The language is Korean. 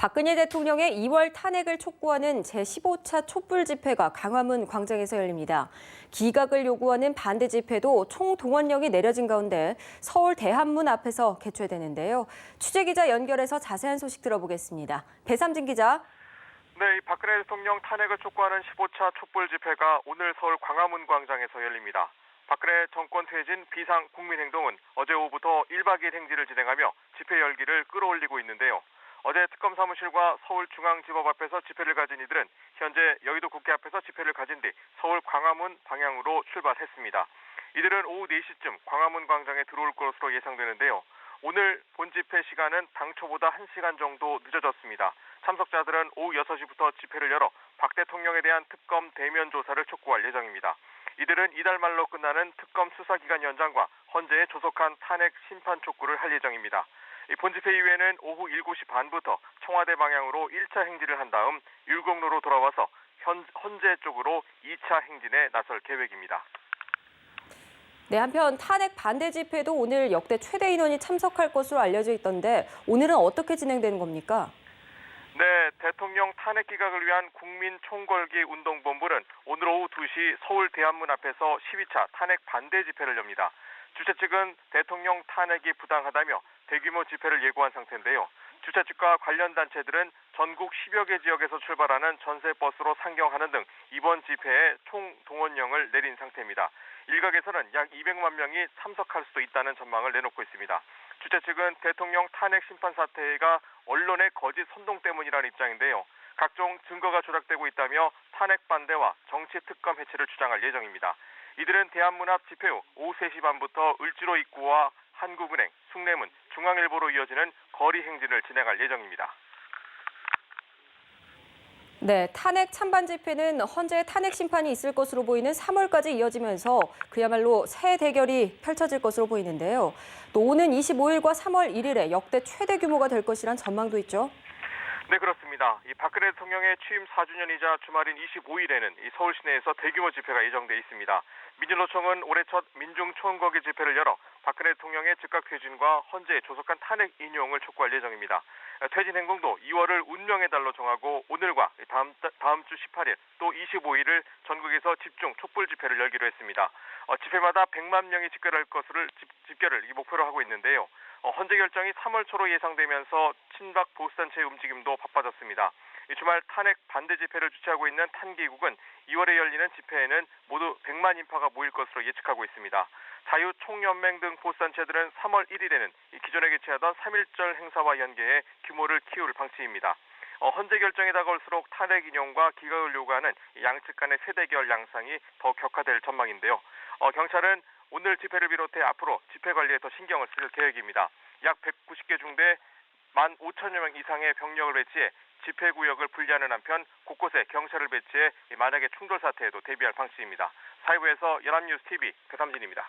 박근혜 대통령의 2월 탄핵을 촉구하는 제15차 촛불 집회가 광화문 광장에서 열립니다. 기각을 요구하는 반대 집회도 총동원령이 내려진 가운데 서울 대한문 앞에서 개최되는데요. 취재기자 연결해서 자세한 소식 들어보겠습니다. 배삼진 기자. 네, 이 박근혜 대통령 탄핵을 촉구하는 15차 촛불 집회가 오늘 서울 광화문 광장에서 열립니다. 박근혜 정권 퇴진 비상 국민행동은 어제 오후부터 1박 2일 행진을 진행하며 집회 열기를 끌어올리고 있는데요. 어제 특검 사무실과 서울중앙지법 앞에서 집회를 가진 이들은 현재 여의도 국회 앞에서 집회를 가진 뒤 서울 광화문 방향으로 출발했습니다. 이들은 오후 4시쯤 광화문 광장에 들어올 것으로 예상되는데요. 오늘 본집회 시간은 당초보다 1시간 정도 늦어졌습니다. 참석자들은 오후 6시부터 집회를 열어 박 대통령에 대한 특검 대면 조사를 촉구할 예정입니다. 이들은 이달 말로 끝나는 특검 수사기간 연장과 헌재에 조속한 탄핵 심판 촉구를 할 예정입니다. 본집회 이후에는 오후 7시 반부터 청와대 방향으로 1차 행진을 한 다음 율곡로로 돌아와서 헌재 쪽으로 2차 행진에 나설 계획입니다. 네, 한편 탄핵 반대 집회도 오늘 역대 최대 인원이 참석할 것으로 알려져 있던데 오늘은 어떻게 진행되는 겁니까? 네, 대통령 탄핵 기각을 위한 국민총궐기 운동본부는 오늘 오후 2시 서울 대한문 앞에서 12차 탄핵 반대 집회를 엽니다. 주최 측은 대통령 탄핵이 부당하다며 대규모 집회를 예고한 상태인데요. 주최 측과 관련 단체들은 전국 10여 개 지역에서 출발하는 전세버스로 상경하는 등 이번 집회에 총동원령을 내린 상태입니다. 일각에서는 약 200만 명이 참석할 수도 있다는 전망을 내놓고 있습니다. 주최 측은 대통령 탄핵 심판 사태가 언론의 거짓 선동 때문이라는 입장인데요. 각종 증거가 조작되고 있다며 탄핵 반대와 정치 특검 해체를 주장할 예정입니다. 이들은 대한문 앞 집회 후 오후 3시 반부터 을지로 입구와 한국은행, 숭례문, 중앙일보로 이어지는 거리 행진을 진행할 예정입니다. 네, 탄핵 찬반 집회는 헌재 탄핵 심판이 있을 것으로 보이는 3월까지 이어지면서 그야말로 새 대결이 펼쳐질 것으로 보이는데요. 또 오는 25일과 3월 1일에 역대 최대 규모가 될 것이란 전망도 있죠. 네, 그렇습니다. 이 박근혜 대통령의 취임 4주년이자 주말인 25일에는 이 서울 시내에서 대규모 집회가 예정돼 있습니다. 민주노총은 올해 첫 민중총궐기 집회를 열어 박근혜 대통령의 즉각 퇴진과 헌재의 조속한 탄핵 인용을 촉구할 예정입니다. 퇴진 행동도 2월을 운명의 달로 정하고 오늘과 다음 주 18일 또 25일을 전국에서 집중 촛불 집회를 열기로 했습니다. 집회마다 100만 명이 집결을 목표로 하고 있는데요. 헌재 결정이 3월 초로 예상되면서 친박 보수단체의 움직임도 바빠졌습니다. 주말 탄핵 반대 집회를 주최하고 있는 탄기국은 2월에 열리는 집회에는 모두 100만 인파가 모일 것으로 예측하고 있습니다. 자유총연맹 등 보수단체들은 3월 1일에는 기존에 개최하던 3.1절 행사와 연계해 규모를 키울 방침입니다. 헌재 결정이 다가올수록 탄핵 인용과 기각을 요구하는 양측 간의 세대결 양상이 더 격화될 전망인데요. 경찰은 오늘 집회를 비롯해 앞으로 집회 관리에 더 신경을 쓸 계획입니다. 약 190개 중대 15,000여 명 이상의 병력을 배치해 집회구역을 분리하는 한편 곳곳에 경찰을 배치해 만약에 충돌 사태에도 대비할 방침입니다. 사회부에서 연합뉴스 TV 배삼진입니다.